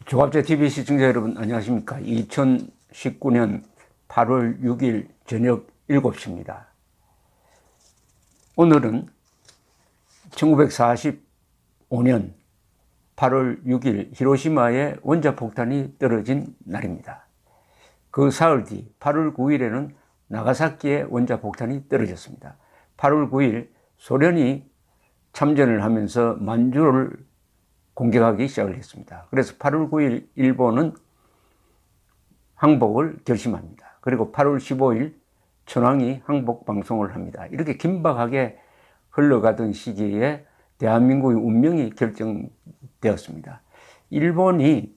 조갑제 TV 시청자 여러분 안녕하십니까. 2019년 8월 6일 저녁 7시입니다. 오늘은 1945년 8월 6일 히로시마에 원자폭탄이 떨어진 날입니다. 그 사흘 뒤 8월 9일에는 나가사키에 원자폭탄이 떨어졌습니다. 8월 9일 소련이 참전을 하면서 만주를 공격하기 시작을 했습니다. 그래서 8월 9일 일본은 항복을 결심합니다. 그리고 8월 15일 천황이 항복 방송을 합니다. 이렇게 긴박하게 흘러가던 시기에 대한민국의 운명이 결정되었습니다. 일본이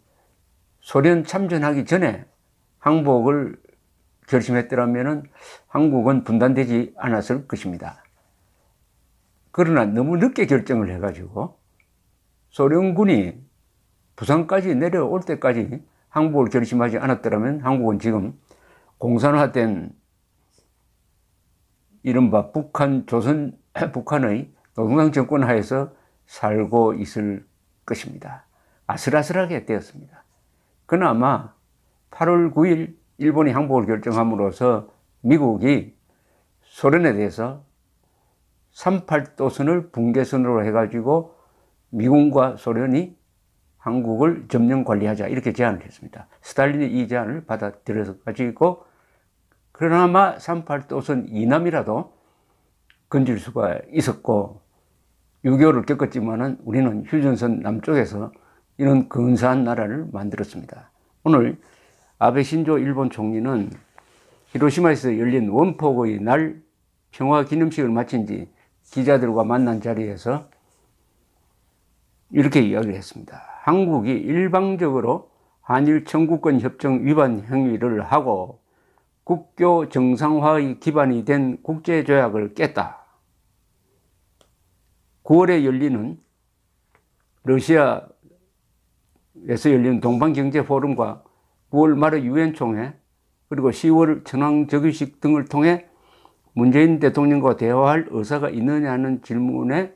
소련 참전하기 전에 항복을 결심했더라면 한국은 분단되지 않았을 것입니다. 그러나 너무 늦게 결정을 해가지고 소련군이 부산까지 내려올 때까지 항복을 결심하지 않았더라면 한국은 지금 공산화된 이른바 북한의 노동당 정권 하에서 살고 있을 것입니다. 아슬아슬하게 되었습니다. 그나마 8월 9일 일본이 항복을 결정함으로써 미국이 소련에 대해서 38도선을 붕괴선으로 해가지고 미군과 소련이 한국을 점령 관리하자 이렇게 제안을 했습니다. 스탈린이 이 제안을 받아들여서 가지고 그나마 38도선 이남이라도 건질 수가 있었고 6.25를 겪었지만은 우리는 휴전선 남쪽에서 이런 근사한 나라를 만들었습니다. 오늘 아베 신조 일본 총리는 히로시마에서 열린 원폭의 날 평화 기념식을 마친 뒤 기자들과 만난 자리에서 이렇게 이야기를 했습니다. 한국이 일방적으로 한일 청구권 협정 위반 행위를 하고 국교 정상화의 기반이 된 국제조약을 깼다. 9월에 열리는 러시아에서 열리는 동방경제포럼과 9월 말의 유엔 총회 그리고 10월 천황적의식 등을 통해 문재인 대통령과 대화할 의사가 있느냐는 질문에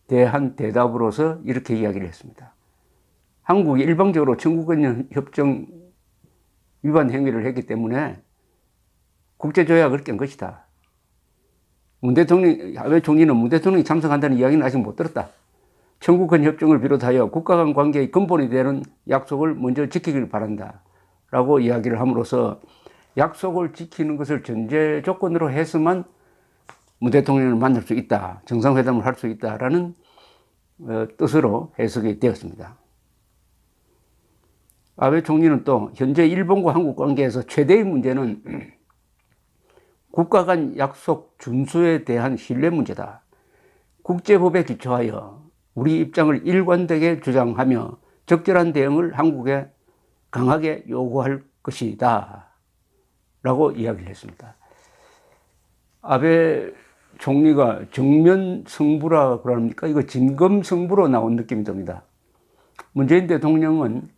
대한 대답으로서 이렇게 이야기를 했습니다. 한국이 일방적으로 청구권 협정 위반 행위를 했기 때문에 국제조약을 깬 것이다. 아베 총리는 문 대통령이 참석한다는 이야기는 아직 못 들었다. 청구권 협정을 비롯하여 국가 간 관계의 근본이 되는 약속을 먼저 지키길 바란다. 라고 이야기를 함으로써 약속을 지키는 것을 전제 조건으로 해서만 문 대통령을 만날 수 있다. 정상회담을 할 수 있다라는 뜻으로 해석이 되었습니다. 아베 총리는 또 현재 일본과 한국 관계에서 최대의 문제는 국가 간 약속 준수에 대한 신뢰 문제다. 국제법에 기초하여 우리 입장을 일관되게 주장하며 적절한 대응을 한국에 강하게 요구할 것이다. 라고 이야기를 했습니다. 아베 총리가 정면 승부라 그럽니까? 이거 진검승부로 나온 느낌이 듭니다. 문재인 대통령은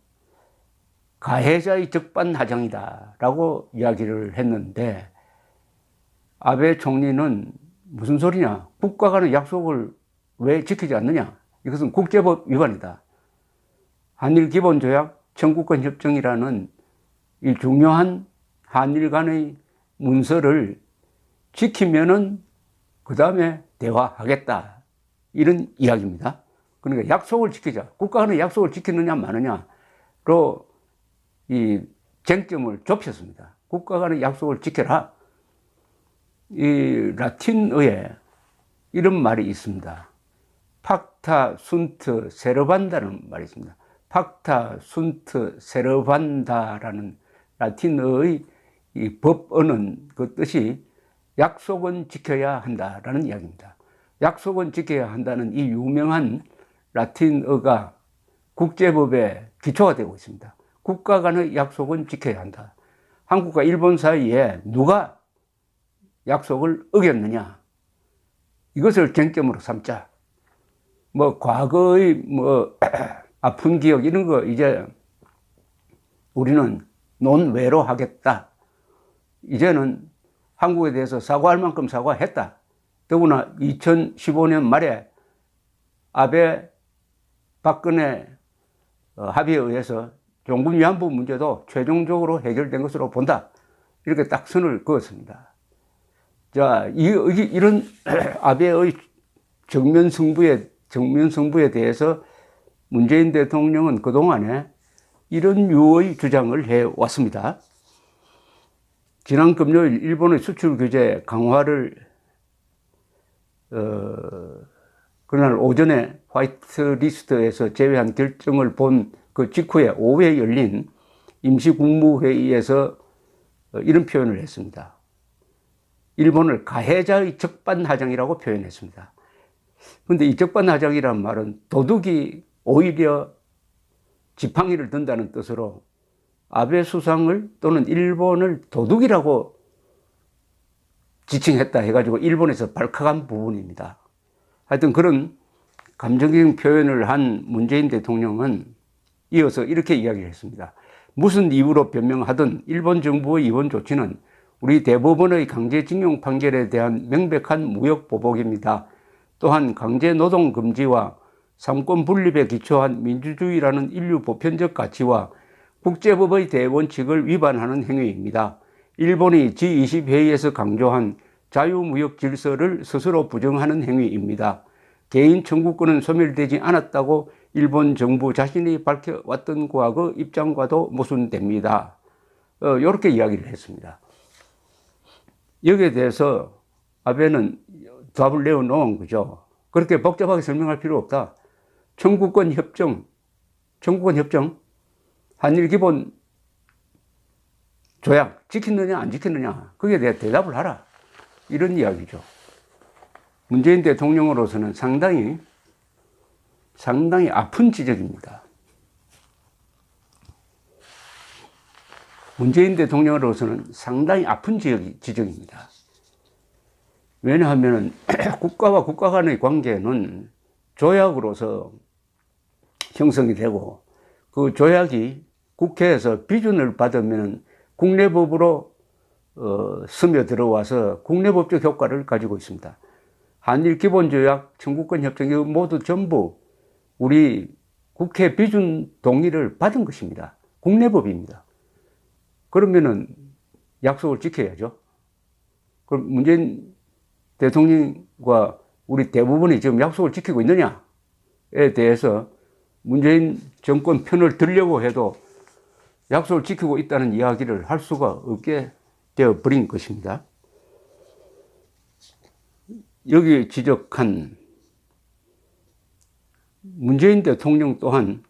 가해자의 적반하장이다 라고 이야기를 했는데 아베 총리는 무슨 소리냐? 국가 간의 약속을 왜 지키지 않느냐? 이것은 국제법 위반이다. 한일 기본조약 청구권 협정이라는 이 중요한 한일 간의 문서를 지키면은 그 다음에 대화하겠다. 이런 이야기입니다. 그러니까 약속을 지키자. 국가 간의 약속을 지키느냐 마느냐로 이 쟁점을 좁혔습니다. 국가 간의 약속을 지켜라. 이 라틴어에 이런 말이 있습니다. 팍타 순트 세르반다는 말이 있습니다. 팍타 순트 세르반다라는 라틴어의 이 법어는 그 뜻이 약속은 지켜야 한다라는 이야기입니다. 약속은 지켜야 한다는 이 유명한 라틴어가 국제법의 기초가 되고 있습니다. 국가 간의 약속은 지켜야 한다. 한국과 일본 사이에 누가 약속을 어겼느냐? 이것을 쟁점으로 삼자. 과거의 아픈 기억 이런 거 이제 우리는 논외로 하겠다. 이제는 한국에 대해서 사과할 만큼 사과했다. 더구나 2015년 말에 아베 박근혜 합의에 의해서 종군 위안부 문제도 최종적으로 해결된 것으로 본다. 이렇게 딱 선을 그었습니다. 자, 이런 아베의 정면 승부에 대해서 문재인 대통령은 그동안에 이런 류의 주장을 해왔습니다. 지난 금요일 일본의 수출 규제 강화를 그날 오전에 화이트리스트에서 제외한 결정을 본 그 직후에 오후에 열린 임시국무회의에서 이런 표현을 했습니다. 일본을 가해자의 적반하장이라고 표현했습니다. 그런데 이 적반하장이라는 말은 도둑이 오히려 지팡이를 든다는 뜻으로 아베 수상을 또는 일본을 도둑이라고 지칭했다 해가지고 일본에서 발칵한 부분입니다. 하여튼 그런 감정적인 표현을 한 문재인 대통령은 이어서 이렇게 이야기를 했습니다. 무슨 이유로 변명하든 일본 정부의 이번 조치는 우리 대법원의 강제징용 판결에 대한 명백한 무역보복입니다. 또한 강제노동 금지와 삼권 분립에 기초한 민주주의라는 인류 보편적 가치와 국제법의 대원칙을 위반하는 행위입니다. 일본이 G20 회의에서 강조한 자유무역 질서를 스스로 부정하는 행위입니다. 개인 청구권은 소멸되지 않았다고 일본 정부 자신이 밝혀왔던 과거 입장과도 모순됩니다. 이렇게 이야기를 했습니다. 여기에 대해서 아베는 답을 내어놓은 거죠. 그렇게 복잡하게 설명할 필요 없다. 청구권 협정, 한일 기본 조약 지켰느냐 안 지켰느냐, 거기에 대해 대답을 하라. 이런 이야기죠. 문재인 대통령으로서는 상당히 아픈 지적입니다. 문재인 대통령으로서는 상당히 아픈 지적입니다. 왜냐하면 국가와 국가 간의 관계는 조약으로서 형성이 되고 그 조약이 국회에서 비준을 받으면 국내법으로 스며들어와서 국내법적 효과를 가지고 있습니다. 한일 기본조약, 청구권 협정 이거 모두 전부 우리 국회 비준 동의를 받은 것입니다. 국내법입니다. 그러면은 약속을 지켜야죠. 그럼 문재인 대통령과 우리 대부분이 지금 약속을 지키고 있느냐에 대해서 문재인 정권 편을 들려고 해도 약속을 지키고 있다는 이야기를 할 수가 없게 되어버린 것입니다. 여기 지적한 문재인 대통령 또한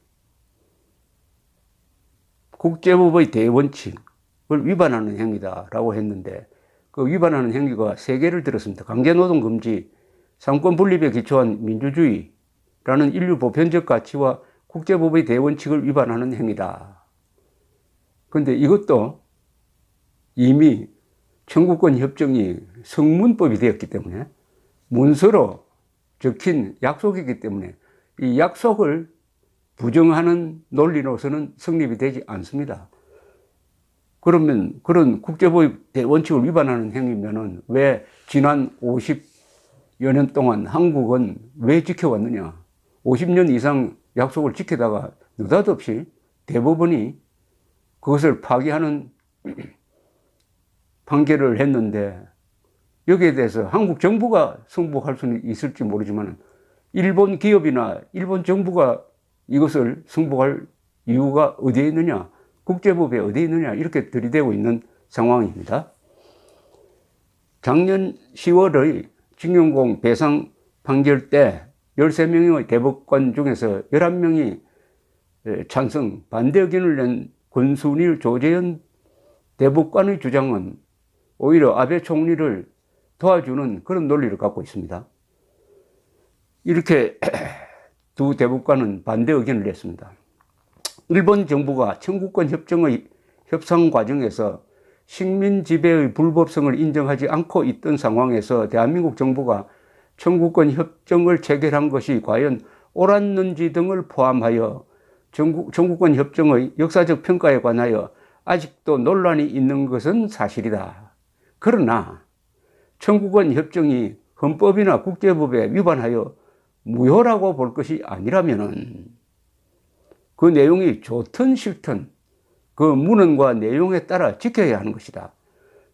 국제법의 대원칙을 위반하는 행위다라고 했는데 그 위반하는 행위가 3개를 들었습니다. 강제노동 금지, 삼권 분립에 기초한 민주주의라는 인류 보편적 가치와 국제법의 대원칙을 위반하는 행위다. 그런데 이것도 이미 청구권 협정이 성문법이 되었기 때문에 문서로 적힌 약속이기 때문에 이 약속을 부정하는 논리로서는 성립이 되지 않습니다. 그러면 그런 국제법의 대원칙을 위반하는 행위면은 왜 지난 50여 년 동안 한국은 왜 지켜왔느냐? 50년 이상 약속을 지키다가 느닷없이 대법원이 그것을 파기하는 판결을 했는데 여기에 대해서 한국 정부가 승복할 수는 있을지 모르지만 일본 기업이나 일본 정부가 이것을 승복할 이유가 어디에 있느냐, 국제법에 어디에 있느냐 이렇게 들이대고 있는 상황입니다. 작년 10월의 징용공 배상 판결 때 13명의 대법관 중에서 11명이 찬성, 반대 의견을 낸 권순일, 조재현 대법관의 주장은 오히려 아베 총리를 도와주는 그런 논리를 갖고 있습니다. 이렇게 두 대법관은 반대 의견을 냈습니다. 일본 정부가 청구권 협정의 협상 과정에서 식민 지배의 불법성을 인정하지 않고 있던 상황에서 대한민국 정부가 청구권 협정을 체결한 것이 과연 옳았는지 등을 포함하여 청구권 협정의 역사적 평가에 관하여 아직도 논란이 있는 것은 사실이다. 그러나 청구권 협정이 헌법이나 국제법에 위반하여 무효라고 볼 것이 아니라면은 그 내용이 좋든 싫든 그 문헌과 내용에 따라 지켜야 하는 것이다.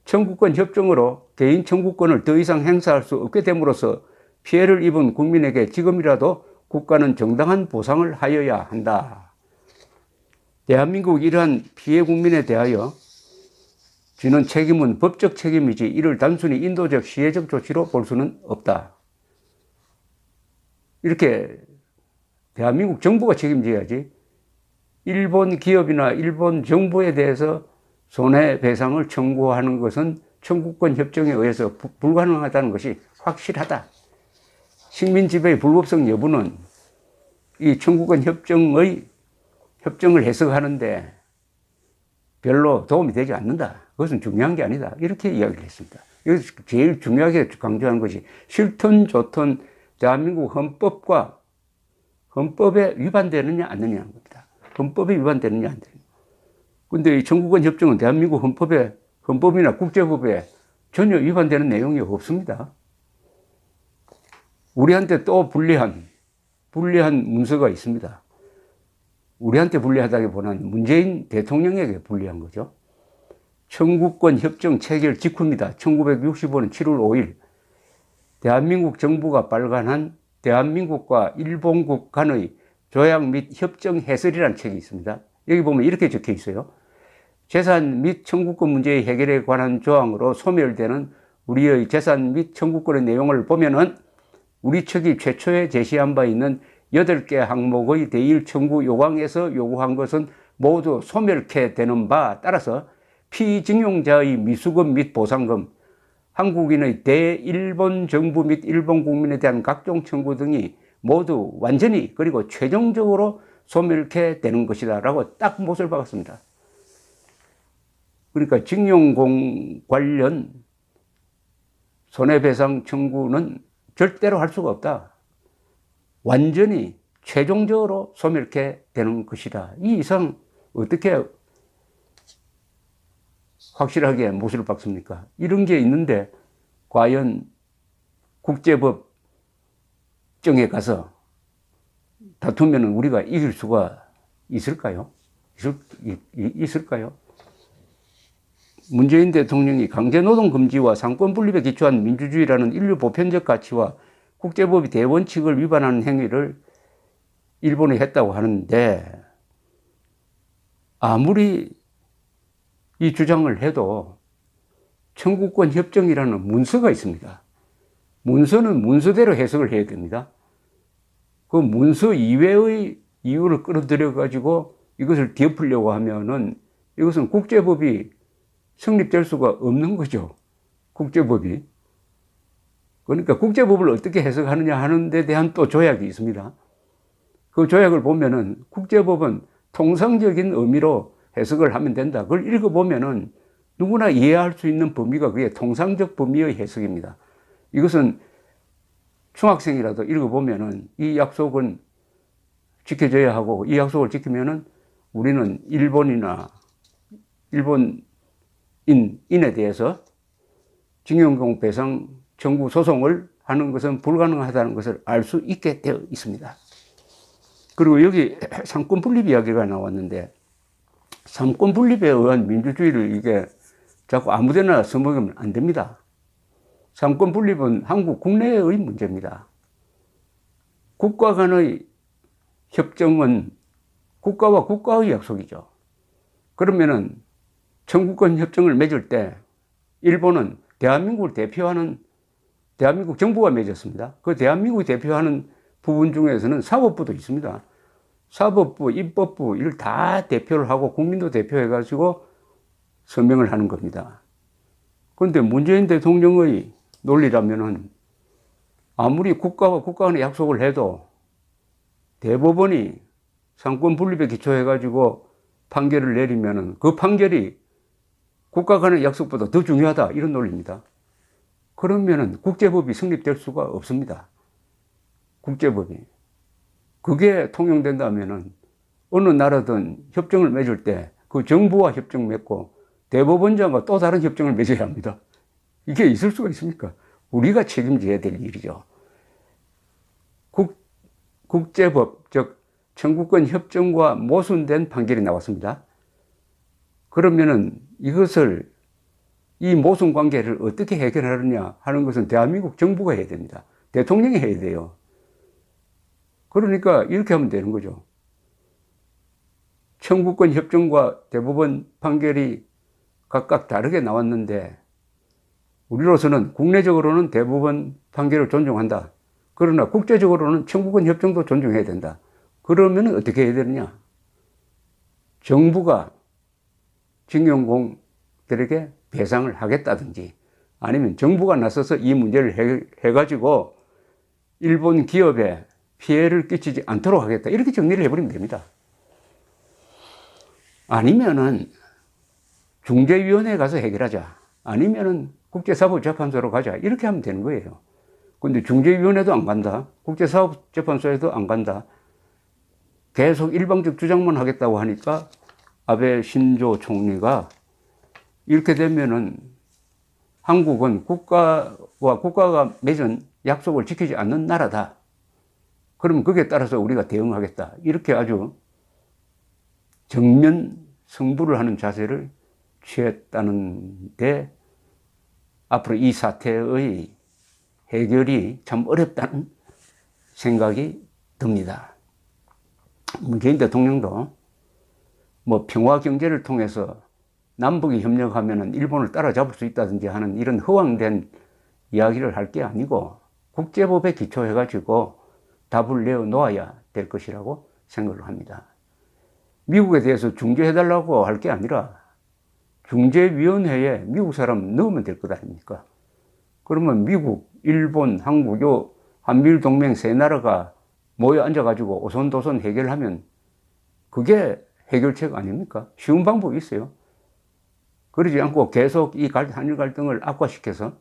청구권 협정으로 개인 청구권을 더 이상 행사할 수 없게 됨으로써 피해를 입은 국민에게 지금이라도 국가는 정당한 보상을 하여야 한다. 대한민국 이러한 피해 국민에 대하여 지는 책임은 법적 책임이지 이를 단순히 인도적 시혜적 조치로 볼 수는 없다. 이렇게 대한민국 정부가 책임져야지 일본 기업이나 일본 정부에 대해서 손해배상을 청구하는 것은 청구권 협정에 의해서 불가능하다는 것이 확실하다. 식민 지배의 불법성 여부는 이 청구권 협정을 해석하는데 별로 도움이 되지 않는다. 그것은 중요한 게 아니다. 이렇게 이야기를 했습니다. 여기서 제일 중요하게 강조하는 것이 싫든 좋든 대한민국 헌법에 위반되느냐 안 되느냐는 겁니다. 헌법에 위반되느냐 안 되느냐. 근데 이 청구권 협정은 대한민국 헌법이나 국제법에 전혀 위반되는 내용이 없습니다. 우리한테 또 불리한 문서가 있습니다. 우리한테 불리하다기보다는 문재인 대통령에게 불리한 거죠. 청구권 협정 체결 직후입니다. 1965년 7월 5일 대한민국 정부가 발간한 대한민국과 일본국 간의 조약 및 협정 해설이라는 책이 있습니다. 여기 보면 이렇게 적혀 있어요. 재산 및 청구권 문제의 해결에 관한 조항으로 소멸되는 우리의 재산 및 청구권의 내용을 보면은 우리 측이 최초에 제시한 바 있는 8개 항목의 대일 청구 요강에서 요구한 것은 모두 소멸케 되는 바 따라서 피징용자의 미수금 및 보상금, 한국인의 대일본 정부 및 일본 국민에 대한 각종 청구 등이 모두 완전히 그리고 최종적으로 소멸케 되는 것이다 라고 딱 못을 박았습니다. 그러니까 징용 관련 손해배상 청구는 절대로 할 수가 없다. 완전히 최종적으로 소멸케 되는 것이다. 이 이상 어떻게 확실하게 못을 박습니까? 이런 게 있는데 과연 국제법정에 가서 다투면 우리가 이길 수가 있을까요? 있을까요? 문재인 대통령이 강제노동 금지와 상권분립에 기초한 민주주의라는 인류 보편적 가치와 국제법의 대원칙을 위반하는 행위를 일본이 했다고 하는데 아무리 이 주장을 해도 청구권 협정이라는 문서가 있습니다. 문서는 문서대로 해석을 해야 됩니다. 그 문서 이외의 이유를 끌어들여 가지고 이것을 뒤엎으려고 하면은 이것은 국제법이 성립될 수가 없는 거죠. 국제법이. 그러니까 국제법을 어떻게 해석하느냐 하는 데 대한 또 조약이 있습니다. 그 조약을 보면은 국제법은 통상적인 의미로 해석을 하면 된다. 그걸 읽어보면은 누구나 이해할 수 있는 범위가 그게 통상적 범위의 해석입니다. 이것은 중학생이라도 읽어보면은 이 약속은 지켜져야 하고 이 약속을 지키면은 우리는 일본인에 대해서 징용공 배상 청구 소송을 하는 것은 불가능하다는 것을 알 수 있게 되어 있습니다. 그리고 여기 삼권 분립 이야기가 나왔는데 삼권 분립에 의한 민주주의를 이게 자꾸 아무데나 써먹으면 안 됩니다. 삼권 분립은 한국 국내의 문제입니다. 국가 간의 협정은 국가와 국가의 약속이죠. 그러면은 청구권 협정을 맺을 때 일본은 대한민국을 대표하는 대한민국 정부가 맺었습니다. 그 대한민국을 대표하는 부분 중에서는 사법부도 있습니다. 사법부, 입법부 이를 다 대표를 하고 국민도 대표해가지고 서명을 하는 겁니다. 그런데 문재인 대통령의 논리라면은 아무리 국가와 국가 간의 약속을 해도 대법원이 상권 분립에 기초해가지고 판결을 내리면은 그 판결이 국가 간의 약속보다 더 중요하다 이런 논리입니다. 그러면은 국제법이 성립될 수가 없습니다. 국제법이. 그게 통용된다면은 어느 나라든 협정을 맺을 때 그 정부와 협정 맺고 대법원장과 또 다른 협정을 맺어야 합니다. 이게 있을 수가 있습니까? 우리가 책임져야 될 일이죠. 국제법, 즉 청구권 협정과 모순된 판결이 나왔습니다. 그러면은 이것을, 이 모순 관계를 어떻게 해결하느냐 하는 것은 대한민국 정부가 해야 됩니다. 대통령이 해야 돼요. 그러니까 이렇게 하면 되는 거죠. 청구권 협정과 대법원 판결이 각각 다르게 나왔는데, 우리로서는 국내적으로는 대법원 판결을 존중한다. 그러나 국제적으로는 청구권 협정도 존중해야 된다. 그러면 어떻게 해야 되느냐? 정부가 징용공들에게 배상을 하겠다든지, 아니면 정부가 나서서 이 문제를 해가지고 일본 기업에 피해를 끼치지 않도록 하겠다. 이렇게 정리를 해버리면 됩니다. 아니면은 중재위원회에 가서 해결하자. 아니면은 국제사법재판소로 가자. 이렇게 하면 되는 거예요. 근데 중재위원회도 안 간다. 국제사법재판소에도 안 간다. 계속 일방적 주장만 하겠다고 하니까 아베 신조 총리가 이렇게 되면은 한국은 국가가 맺은 약속을 지키지 않는 나라다. 그러면 거기에 따라서 우리가 대응하겠다. 이렇게 아주 정면 승부를 하는 자세를 취했다는데, 앞으로 이 사태의 해결이 참 어렵다는 생각이 듭니다. 문재인 대통령도 뭐 평화 경제를 통해서 남북이 협력하면 일본을 따라잡을 수 있다든지 하는 이런 허황된 이야기를 할 게 아니고, 국제법에 기초해가지고 답을 내어놓아야 될 것이라고 생각을 합니다. 미국에 대해서 중재해달라고 할 게 아니라 중재위원회에 미국 사람 넣으면 될 것 아닙니까? 그러면 미국, 일본, 한국, 요 한미일 동맹 세 나라가 모여 앉아가지고 오손도손 해결하면 그게 해결책 아닙니까? 쉬운 방법이 있어요. 그러지 않고 계속 이 한일 갈등을 악화시켜서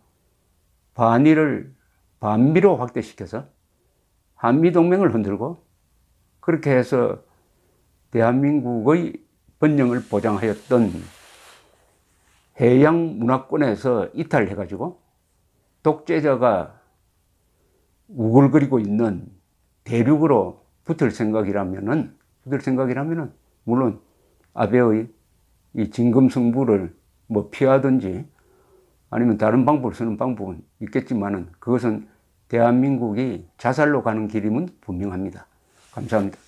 반미로 확대시켜서 한미동맹을 흔들고, 그렇게 해서 대한민국의 번영을 보장하였던 해양 문화권에서 이탈해가지고 독재자가 우글거리고 있는 대륙으로 붙을 생각이라면은 물론 아베의 이 진검승부를 뭐 피하든지 아니면 다른 방법을 쓰는 방법은 있겠지만은, 그것은 대한민국이 자살로 가는 길임은 분명합니다. 감사합니다.